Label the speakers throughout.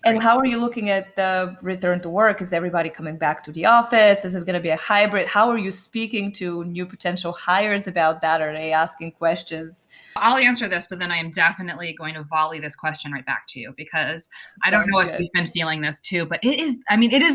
Speaker 1: And how are you looking at the return to work? Is everybody coming back to the office? Is it going to be a hybrid? How are you speaking to new potential hires about that? Are they asking questions?
Speaker 2: I'll answer this, but then I am definitely going to volley this question right back to you, because I don't know if you've been feeling this too, but it is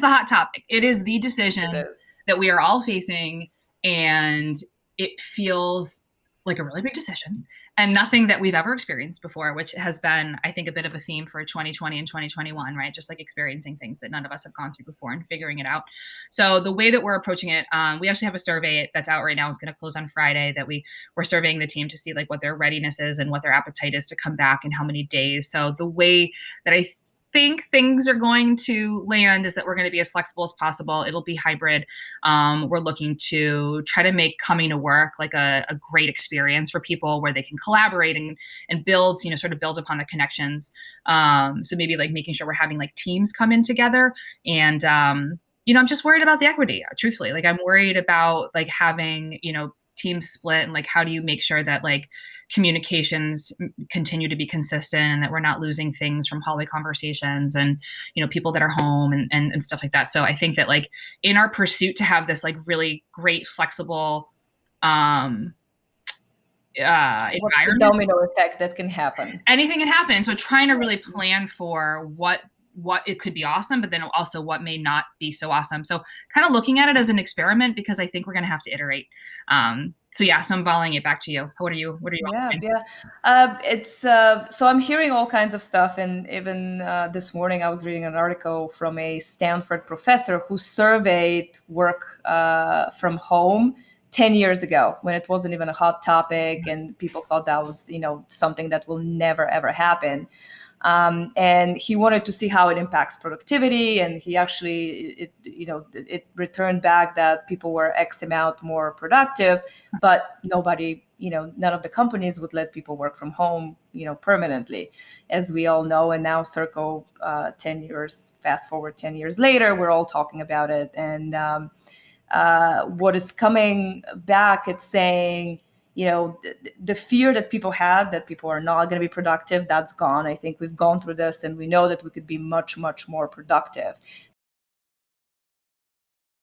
Speaker 2: the hot topic. It is the decision that we are all facing, and it feels like a really big decision and nothing that we've ever experienced before, which has been, I think, a bit of a theme for 2020 and 2021, right? Just like experiencing things that none of us have gone through before and figuring it out. So the way that we're approaching it, we actually have a survey that's out right now. It's going to close on Friday, that we're surveying the team to see like what their readiness is and what their appetite is to come back and how many days. So the way that I think things are going to land is that we're going to be as flexible as possible. It'll be hybrid. We're looking to try to make coming to work like a great experience for people, where they can collaborate and build, sort of build upon the connections. So maybe like making sure we're having like teams come in together. And I'm just worried about the equity, truthfully. Like I'm worried about like having, teams split, and like how do you make sure that like communications continue to be consistent, and that we're not losing things from hallway conversations and people that are home and stuff like that. So I think that like in our pursuit to have this like really great flexible environment,
Speaker 1: the domino effect that can happen.
Speaker 2: Anything can happen. So trying to really plan for what it could be awesome, but then also what may not be so awesome. So kind of looking at it as an experiment, because I think we're going to have to iterate. So I'm volleying it back to you. What are you?
Speaker 1: So I'm hearing all kinds of stuff. And even this morning, I was reading an article from a Stanford professor who surveyed work from home 10 years ago, when it wasn't even a hot topic and people thought that was, something that will never, ever happen. And he wanted to see how it impacts productivity. And he actually, it returned back that people were X amount more productive, but nobody, none of the companies would let people work from home, permanently, as we all know. And now fast forward 10 years later, we're all talking about it. And what is coming back, it's saying, the fear that people had that people are not going to be productive, that's gone. I think we've gone through this and we know that we could be much, much more productive.